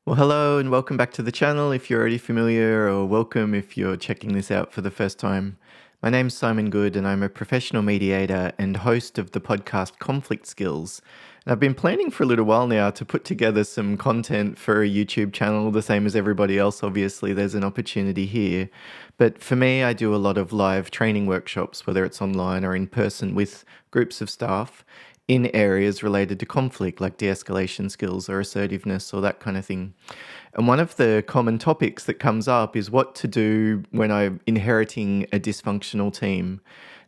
Well, hello and welcome back to the channel if you're already familiar, or welcome if you're checking this out for the first time. My name's Simon Good and I'm a professional mediator and host of the podcast Conflict Skills. And I've been planning for a little while now to put together some content for a YouTube channel, the same as everybody else. Obviously, there's an opportunity here. But for me, I do a lot of live training workshops, whether it's online or in person with groups of staff in areas related to conflict, like de-escalation skills or assertiveness or that kind of thing. And one of the common topics that comes up is what to do when I'm inheriting a dysfunctional team.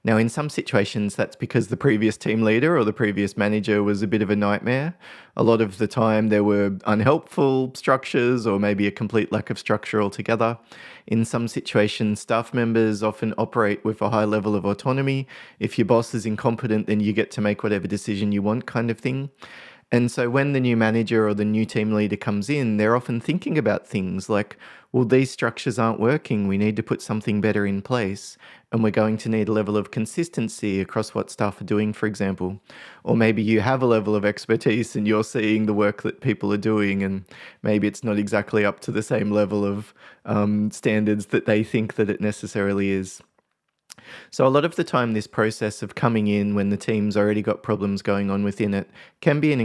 Now, in some situations, that's because the previous team leader or the previous manager was a bit of a nightmare. A lot of the time, there were unhelpful structures or maybe a complete lack of structure altogether. In some situations, staff members often operate with a high level of autonomy. If your boss is incompetent, then you get to make whatever decision you want, kind of thing. And so when the new manager or the new team leader comes in, they're often thinking about things like, well, these structures aren't working. We need to put something better in place. And we're going to need a level of consistency across what staff are doing, for example. Or maybe you have a level of expertise and you're seeing the work that people are doing, and maybe it's not exactly up to the same level of standards that they think that it necessarily is. So a lot of the time, this process of coming in when the team's already got problems going on within it can be an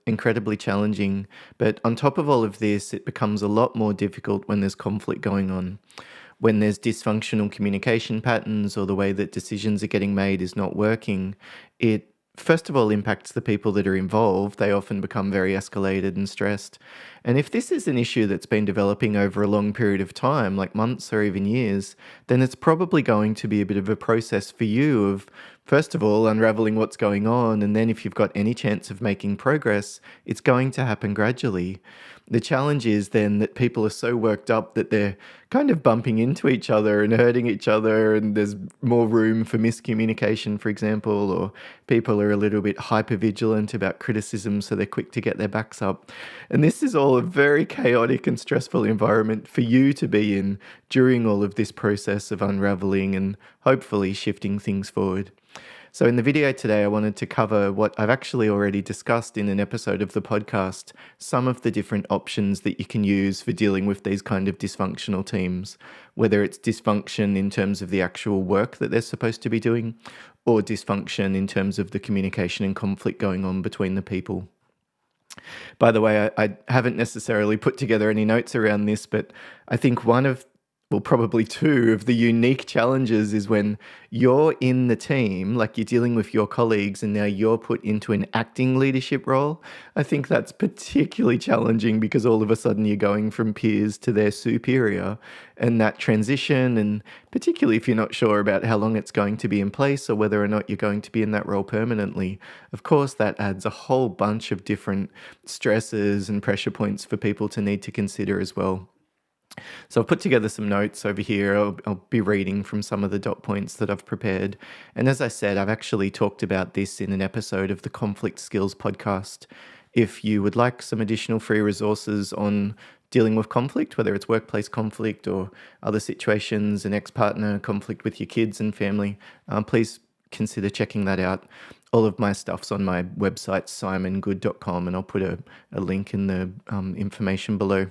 incredibly challenging. But on top of all of this, it becomes a lot more difficult when there's conflict going on. When there's dysfunctional communication patterns or the way that decisions are getting made is not working, it first of all impacts the people that are involved. They often become very escalated and stressed. And if this is an issue that's been developing over a long period of time, like months or even years, then it's probably going to be a bit of a process for you of, first of all, unraveling what's going on. And then if you've got any chance of making progress, it's going to happen gradually. The challenge is then that people are so worked up that they're kind of bumping into each other and hurting each other, and there's more room for miscommunication, for example, or people are a little bit hyper-vigilant about criticism, so they're quick to get their backs up. And this is all a very chaotic and stressful environment for you to be in during all of this process of unraveling and hopefully shifting things forward. So in the video today, I wanted to cover what I've actually already discussed in an episode of the podcast, some of the different options that you can use for dealing with these kind of dysfunctional teams, whether it's dysfunction in terms of the actual work that they're supposed to be doing, or dysfunction in terms of the communication and conflict going on between the people. By the way, I haven't necessarily put together any notes around this, but I think one of, well, probably two of the unique challenges is when you're in the team, like you're dealing with your colleagues and now you're put into an acting leadership role. I think that's particularly challenging because all of a sudden you're going from peers to their superior, and that transition, and particularly if you're not sure about how long it's going to be in place or whether or not you're going to be in that role permanently, of course, that adds a whole bunch of different stresses and pressure points for people to need to consider as well. So I've put together some notes over here. I'll be reading from some of the dot points that I've prepared. And as I said, I've actually talked about this in an episode of the Conflict Skills podcast. If you would like some additional free resources on dealing with conflict, whether it's workplace conflict or other situations, an ex-partner, conflict with your kids and family, please consider checking that out. All of my stuff's on my website, simongood.com, and I'll put a link in the information below.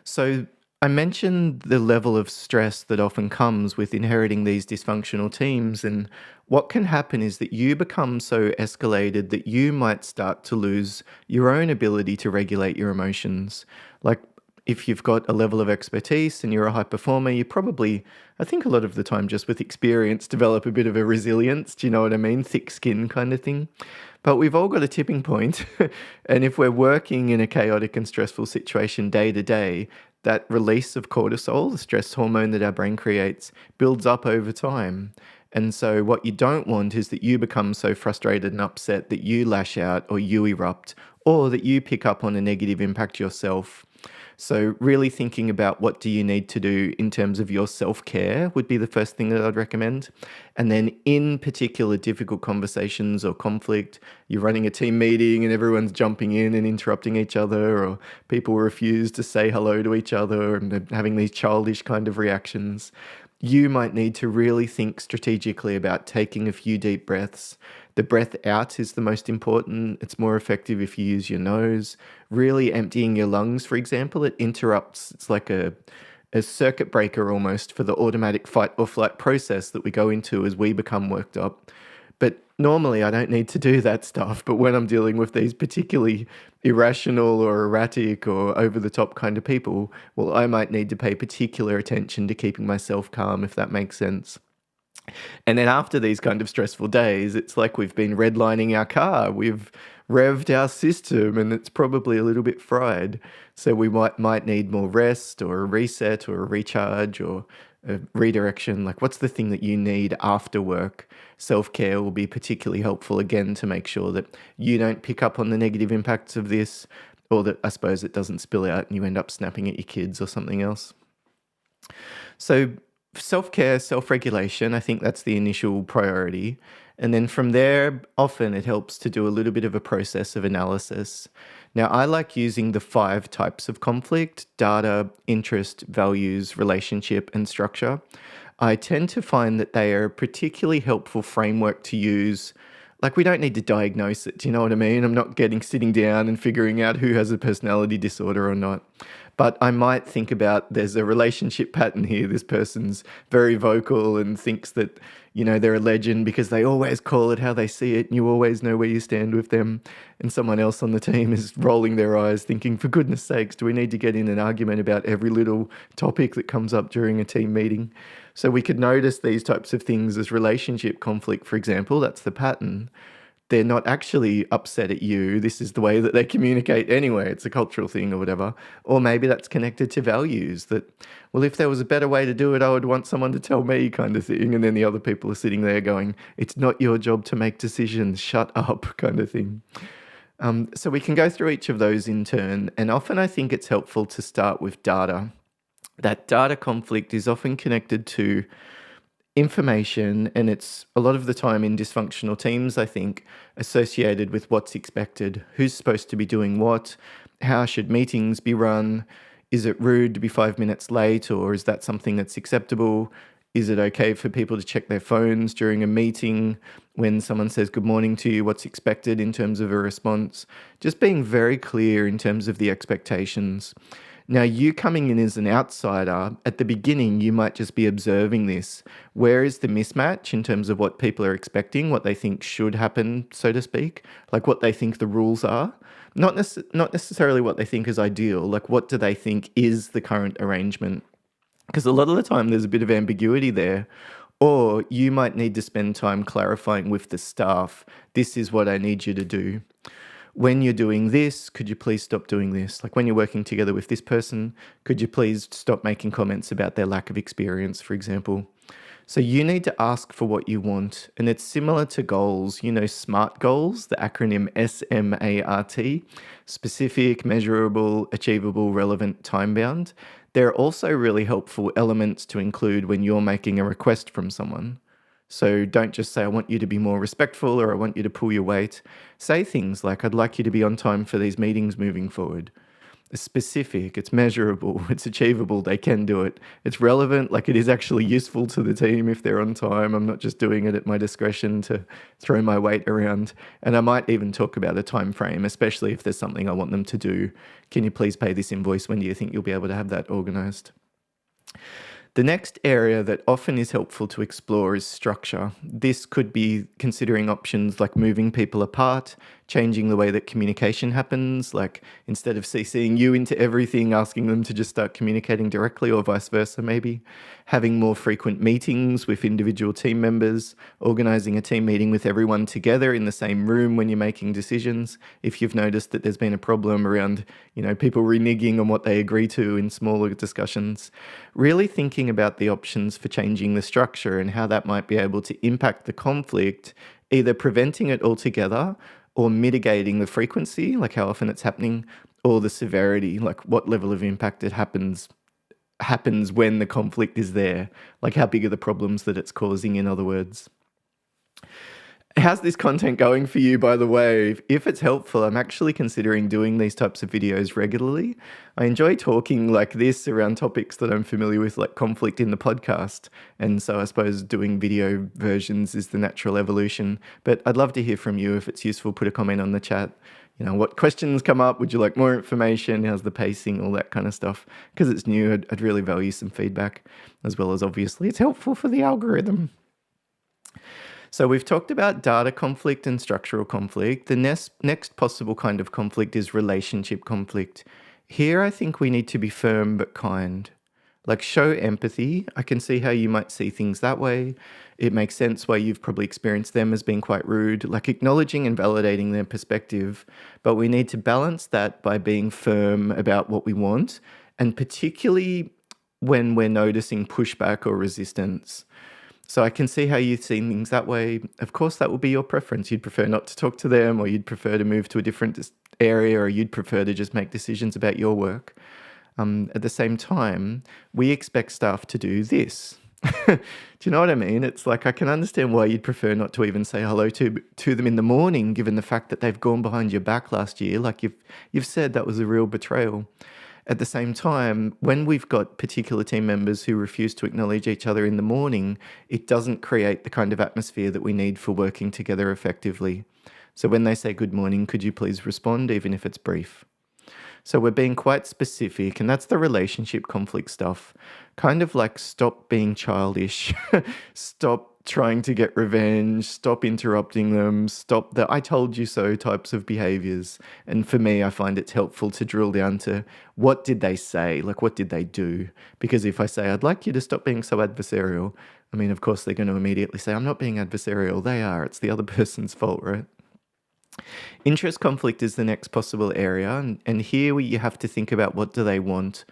So I mentioned the level of stress that often comes with inheriting these dysfunctional teams, and what can happen is that you become so escalated that you might start to lose your own ability to regulate your emotions. Like, if you've got a level of expertise and you're a high performer, you probably, I think a lot of the time just with experience, develop a bit of a resilience. Do you know what I mean? Thick skin kind of thing. But we've all got a tipping point. And if we're working in a chaotic and stressful situation day to day, that release of cortisol, the stress hormone that our brain creates, builds up over time. And so what you don't want is that you become so frustrated and upset that you lash out or you erupt, or that you pick up on a negative impact yourself. So really thinking about what do you need to do in terms of your self-care would be the first thing that I'd recommend. And then in particular difficult conversations or conflict, you're running a team meeting and everyone's jumping in and interrupting each other, or people refuse to say hello to each other and they're having these childish kind of reactions. you might need to really think strategically about taking a few deep breaths. The breath out is the most important. It's more effective if you use your nose. Really emptying your lungs, for example, it interrupts, it's like a circuit breaker almost for the automatic fight or flight process that we go into as we become worked up. But normally I don't need to do that stuff. But when I'm dealing with these particularly irrational or erratic or over the top kind of people, well, I might need to pay particular attention to keeping myself calm, if that makes sense. And then after these kind of stressful days, it's like we've been redlining our car. We've revved our system and it's probably a little bit fried. So we might need more rest or a reset or a recharge or a redirection. Like, what's the thing that you need after work? Self-care will be particularly helpful again to make sure that you don't pick up on the negative impacts of this, or that I suppose it doesn't spill out and you end up snapping at your kids or something else. So self-care, self-regulation, I think that's the initial priority. And then from there, often it helps to do a little bit of a process of analysis. Now, I like using the 5 types of conflict: data, interest, values, relationship, and structure. I tend to find that they are a particularly helpful framework to use. Like, we don't need to diagnose it, do you know what I mean? I'm not sitting down and figuring out who has a personality disorder or not. But I might think about, there's a relationship pattern here. This person's very vocal and thinks that, they're a legend because they always call it how they see it and you always know where you stand with them. And someone else on the team is rolling their eyes thinking, for goodness sakes, do we need to get in an argument about every little topic that comes up during a team meeting? So we could notice these types of things as relationship conflict, for example. That's the pattern. They're not actually upset at you. This is the way that they communicate anyway. It's a cultural thing or whatever. Or maybe that's connected to values that, well, if there was a better way to do it, I would want someone to tell me, kind of thing. And then the other people are sitting there going, it's not your job to make decisions, shut up, kind of thing. So we can go through each of those in turn. And often I think it's helpful to start with data. That data conflict is often connected to information, and it's a lot of the time in dysfunctional teams, I think, associated with what's expected. Who's supposed to be doing what? How should meetings be run? Is it rude to be 5 minutes late, or is that something that's acceptable? Is it okay for people to check their phones during a meeting when someone says good morning to you? What's expected in terms of a response? Just being very clear in terms of the expectations. Now, you coming in as an outsider, at the beginning, you might just be observing this. Where is the mismatch in terms of what people are expecting, what they think should happen, so to speak, like what they think the rules are? Not necessarily what they think is ideal, like what do they think is the current arrangement? Because a lot of the time there's a bit of ambiguity there. Or you might need to spend time clarifying with the staff, this is what I need you to do. When you're doing this, could you please stop doing this? Like when you're working together with this person, could you please stop making comments about their lack of experience, for example? So you need to ask for what you want. And it's similar to goals, SMART goals, the acronym SMART: specific, measurable, achievable, relevant, time-bound. They're also really helpful elements to include when you're making a request from someone. So don't just say, I want you to be more respectful, or I want you to pull your weight. Say things like, I'd like you to be on time for these meetings moving forward. It's specific, it's measurable, it's achievable, they can do it. It's relevant, like it is actually useful to the team if they're on time. I'm not just doing it at my discretion to throw my weight around. And I might even talk about a time frame, especially if there's something I want them to do. Can you please pay this invoice? When do you think you'll be able to have that organized? The next area that often is helpful to explore is structure. This could be considering options like moving people apart, changing the way that communication happens, like instead of CCing you into everything, asking them to just start communicating directly, or vice versa maybe. Having more frequent meetings with individual team members, organizing a team meeting with everyone together in the same room when you're making decisions. If you've noticed that there's been a problem around, people reneging on what they agree to in smaller discussions. Really thinking about the options for changing the structure and how that might be able to impact the conflict, either preventing it altogether or mitigating the frequency, like how often it's happening, or the severity, like what level of impact it happens when the conflict is there, like how big are the problems that it's causing, in other words. How's this content going for you, by the way? If it's helpful, I'm actually considering doing these types of videos regularly. I enjoy talking like this around topics that I'm familiar with, like conflict in the podcast. And so I suppose doing video versions is the natural evolution. But I'd love to hear from you. If it's useful, put a comment on the chat. What questions come up? Would you like more information? How's the pacing? All that kind of stuff. Because it's new, I'd really value some feedback, as well as obviously it's helpful for the algorithm. So we've talked about data conflict and structural conflict. The next possible kind of conflict is relationship conflict. Here, I think we need to be firm but kind. Like, show empathy. I can see how you might see things that way. It makes sense why you've probably experienced them as being quite rude, like acknowledging and validating their perspective. But we need to balance that by being firm about what we want, and particularly when we're noticing pushback or resistance. So I can see how you've seen things that way. Of course, that will be your preference. You'd prefer not to talk to them, or you'd prefer to move to a different area, or you'd prefer to just make decisions about your work. At the same time, we expect staff to do this. Do you know what I mean? It's like, I can understand why you'd prefer not to even say hello to them in the morning, given the fact that they've gone behind your back last year. Like you've said, that was a real betrayal. At the same time, when we've got particular team members who refuse to acknowledge each other in the morning, it doesn't create the kind of atmosphere that we need for working together effectively. So when they say good morning, could you please respond, even if it's brief? So we're being quite specific, and that's the relationship conflict stuff. Kind of like, stop being childish, stop trying to get revenge, stop interrupting them, stop the I told you so types of behaviors. And for me, I find it's helpful to drill down to, what did they say? Like, what did they do? Because if I say, I'd like you to stop being so adversarial, I mean, of course, they're going to immediately say, I'm not being adversarial. They are. It's the other person's fault, right? Interest conflict is the next possible area, and here you have to think about, what do they want?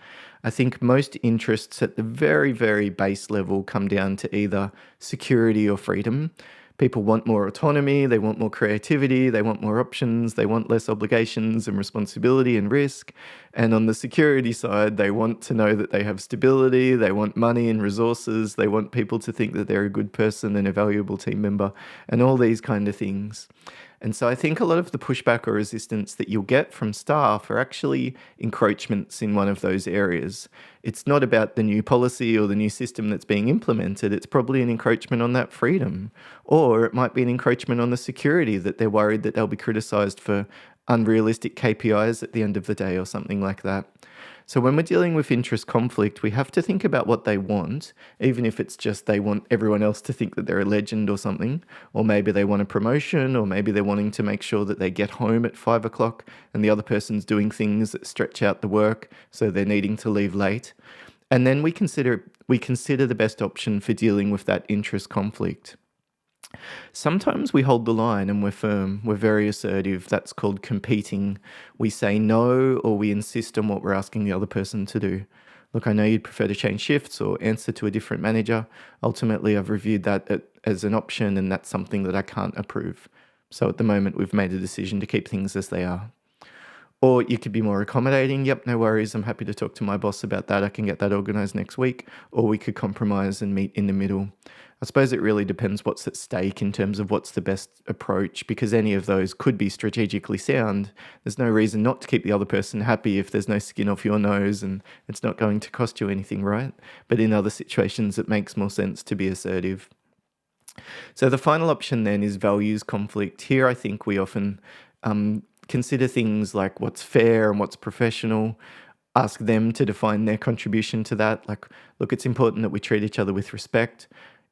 I think most interests at the very, very base level come down to either security or freedom. People want more autonomy, they want more creativity, they want more options, they want less obligations and responsibility and risk. And on the security side, they want to know that they have stability, they want money and resources, they want people to think that they're a good person and a valuable team member, and all these kind of things. And so I think a lot of the pushback or resistance that you'll get from staff are actually encroachments in one of those areas. It's not about the new policy or the new system that's being implemented. It's probably an encroachment on that freedom. Or it might be an encroachment on the security, that they're worried that they'll be criticised for unrealistic KPIs at the end of the day or something like that. So when we're dealing with interest conflict, we have to think about what they want, even if it's just they want everyone else to think that they're a legend or something, or maybe they want a promotion, or maybe they're wanting to make sure that they get home at 5 o'clock and the other person's doing things that stretch out the work, so they're needing to leave late. And then we consider the best option for dealing with that interest conflict. Sometimes we hold the line and we're firm, we're very assertive. That's called competing. We say no, or we insist on what we're asking the other person to do. Look, I know you'd prefer to change shifts or answer to a different manager. Ultimately, I've reviewed that as an option, and that's something that I can't approve. So at the moment, we've made a decision to keep things as they are. Or you could be more accommodating. Yep, no worries. I'm happy to talk to my boss about that. I can get that organized next week. Or we could compromise and meet in the middle. I suppose it really depends what's at stake in terms of what's the best approach, because any of those could be strategically sound. There's no reason not to keep the other person happy if there's no skin off your nose and it's not going to cost you anything, right? But in other situations, it makes more sense to be assertive. So the final option then is values conflict. Here, I think we often consider things like what's fair and what's professional, ask them to define their contribution to that. Like, look, it's important that we treat each other with respect.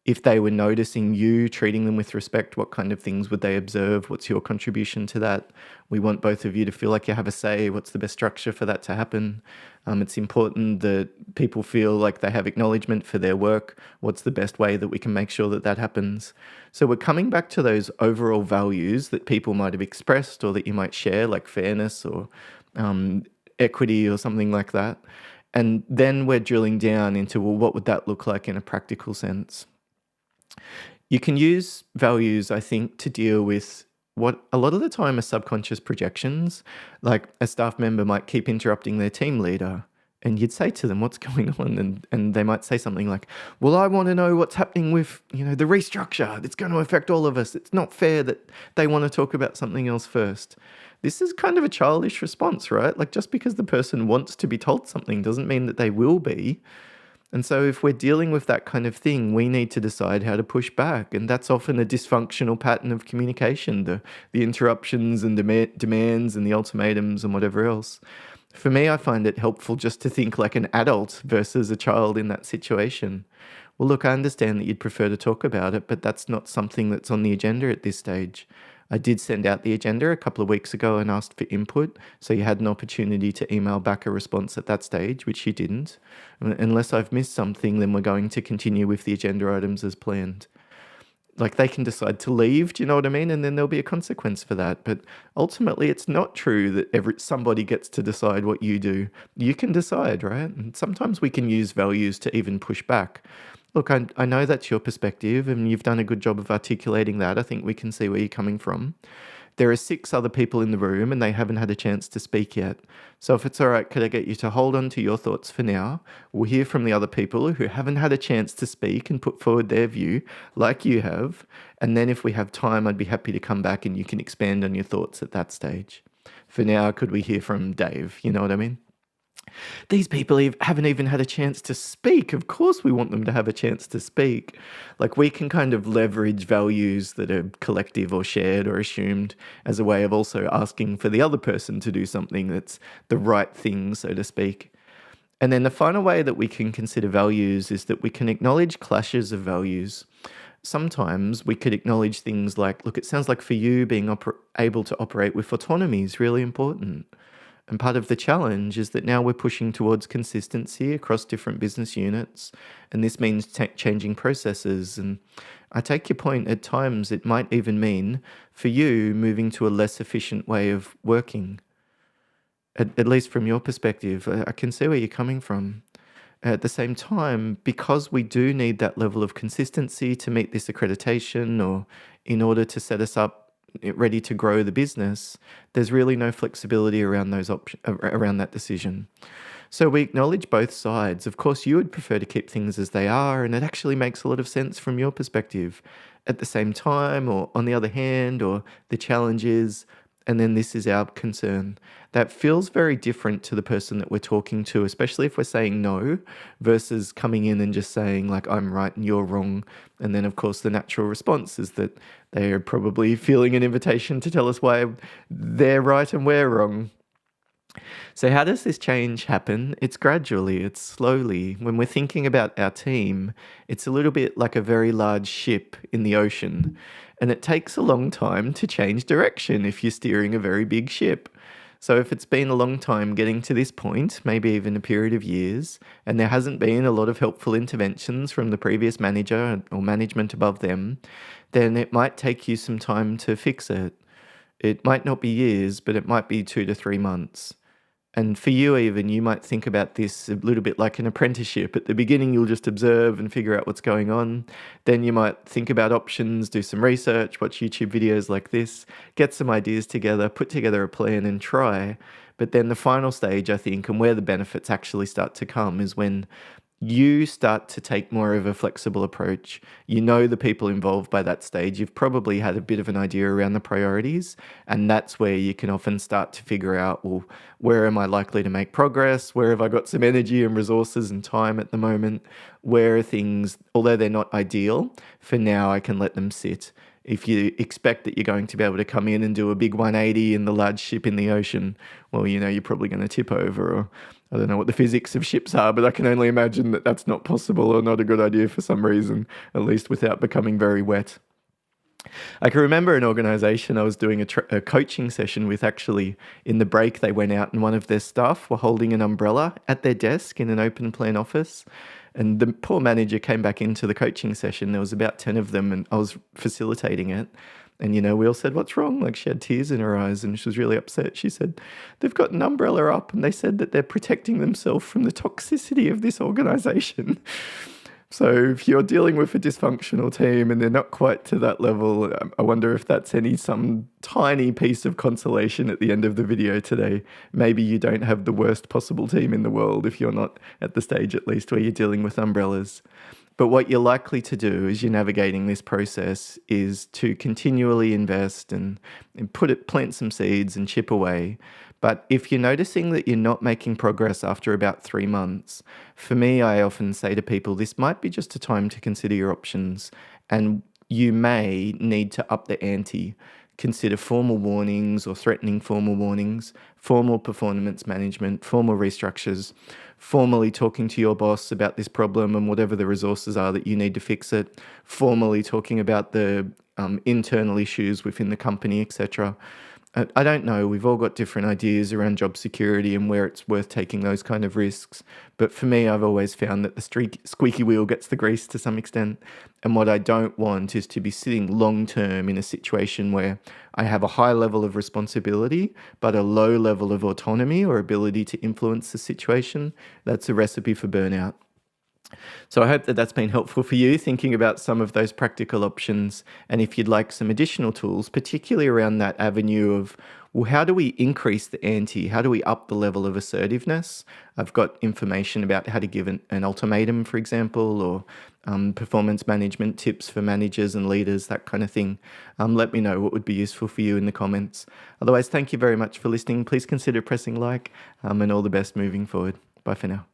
If they were noticing you treating them with respect, what kind of things would they observe? What's your contribution to that? We want both of you to feel like you have a say. What's the best structure for that to happen? It's important that people feel like they have acknowledgement for their work. What's the best way that we can make sure that that happens? So we're coming back to those overall values that people might have expressed or that you might share, like fairness or equity or something like that. And then we're drilling down into, well, what would that look like in a practical sense? You can use values, I think, to deal with what a lot of the time are subconscious projections. Like, a staff member might keep interrupting their team leader, And you'd say to them, what's going on? And they might say something like, well, I want to know what's happening with, the restructure. It's going to affect all of us. It's not fair that they want to talk about something else first. This is kind of a childish response, right? Like, just because the person wants to be told something doesn't mean that they will be. And so if we're dealing with that kind of thing, we need to decide how to push back. And that's often a dysfunctional pattern of communication, the interruptions and demands and the ultimatums and whatever else. For me, I find it helpful just to think like an adult versus a child in that situation. Well, look, I understand that you'd prefer to talk about it, but that's not something that's on the agenda at this stage. I did send out the agenda a couple of weeks ago and asked for input, so you had an opportunity to email back a response at that stage, which you didn't. Unless I've missed something, then we're going to continue with the agenda items as planned. Like, they can decide to leave, do you know what I mean? And then there'll be a consequence for that. But ultimately, it's not true that somebody gets to decide what you do. You can decide, right? And sometimes we can use values to even push back. Look, I know that's your perspective, and you've done a good job of articulating that. I think we can see where you're coming from. There are 6 other people in the room, and they haven't had a chance to speak yet. So if it's all right, could I get you to hold on to your thoughts for now? We'll hear from the other people who haven't had a chance to speak and put forward their view, like you have. And then if we have time, I'd be happy to come back and you can expand on your thoughts at that stage. For now, could we hear from Dave? You know what I mean? These people haven't even had a chance to speak. Of course, we want them to have a chance to speak. Like, we can kind of leverage values that are collective or shared or assumed as a way of also asking for the other person to do something that's the right thing, so to speak. And then the final way that we can consider values is that we can acknowledge clashes of values. Sometimes we could acknowledge things like, look, it sounds like for you being able to operate with autonomy is really important. And part of the challenge is that now we're pushing towards consistency across different business units. And this means changing processes. And I take your point, at times it might even mean, for you, moving to a less efficient way of working. At least from your perspective, I can see where you're coming from. At the same time, because we do need that level of consistency to meet this accreditation or in order to set us up ready to grow the business, there's really no flexibility around around that decision. So we acknowledge both sides. Of course, you would prefer to keep things as they are, and it actually makes a lot of sense from your perspective. At the same time, or on the other hand, or the challenge is, and then this is our concern. That feels very different to the person that we're talking to, especially if we're saying no versus coming in and just saying like, I'm right and you're wrong. And then of course the natural response is that they are probably feeling an invitation to tell us why they're right and we're wrong. So how does this change happen? It's gradually, it's slowly. When we're thinking about our team, it's a little bit like a very large ship in the ocean. And it takes a long time to change direction if you're steering a very big ship. So if it's been a long time getting to this point, maybe even a period of years, and there hasn't been a lot of helpful interventions from the previous manager or management above them, then it might take you some time to fix it. It might not be years, but it might be 2 to 3 months. And for you even, you might think about this a little bit like an apprenticeship. At the beginning, you'll just observe and figure out what's going on. Then you might think about options, do some research, watch YouTube videos like this, get some ideas together, put together a plan and try. But then the final stage, I think, and where the benefits actually start to come is when you start to take more of a flexible approach. You know the people involved by that stage. You've probably had a bit of an idea around the priorities, and that's where you can often start to figure out, well, where am I likely to make progress? Where have I got some energy and resources and time at the moment? Where are things, although they're not ideal, for now I can let them sit. If you expect that you're going to be able to come in and do a big 180 in the large ship in the ocean, well, you're probably going to tip over, or I don't know what the physics of ships are, but I can only imagine that that's not possible or not a good idea for some reason, at least without becoming very wet. I can remember an organisation I was doing a coaching session with. Actually, in the break, they went out and one of their staff were holding an umbrella at their desk in an open plan office. And the poor manager came back into the coaching session. There was about 10 of them and I was facilitating it. And, we all said, what's wrong? Like, she had tears in her eyes and she was really upset. She said, they've got an umbrella up and they said that they're protecting themselves from the toxicity of this organisation. So if you're dealing with a dysfunctional team and they're not quite to that level, I wonder if that's some tiny piece of consolation at the end of the video today. Maybe you don't have the worst possible team in the world if you're not at the stage at least where you're dealing with umbrellas. But what you're likely to do as you're navigating this process is to continually invest and plant some seeds and chip away. But if you're noticing that you're not making progress after about 3 months, for me, I often say to people, this might be just a time to consider your options, and you may need to up the ante. Consider formal warnings or threatening formal warnings, formal performance management, formal restructures, formally talking to your boss about this problem and whatever the resources are that you need to fix it, formally talking about the internal issues within the company, etc. I don't know. We've all got different ideas around job security and where it's worth taking those kind of risks. But for me, I've always found that the squeaky wheel gets the grease to some extent. And what I don't want is to be sitting long term in a situation where I have a high level of responsibility, but a low level of autonomy or ability to influence the situation. That's a recipe for burnout. So I hope that that's been helpful for you, thinking about some of those practical options. And if you'd like some additional tools, particularly around that avenue of, well, how do we increase the ante? How do we up the level of assertiveness? I've got information about how to give an ultimatum, for example, or performance management tips for managers and leaders, that kind of thing. Let me know what would be useful for you in the comments. Otherwise, thank you very much for listening. Please consider pressing like, and all the best moving forward. Bye for now.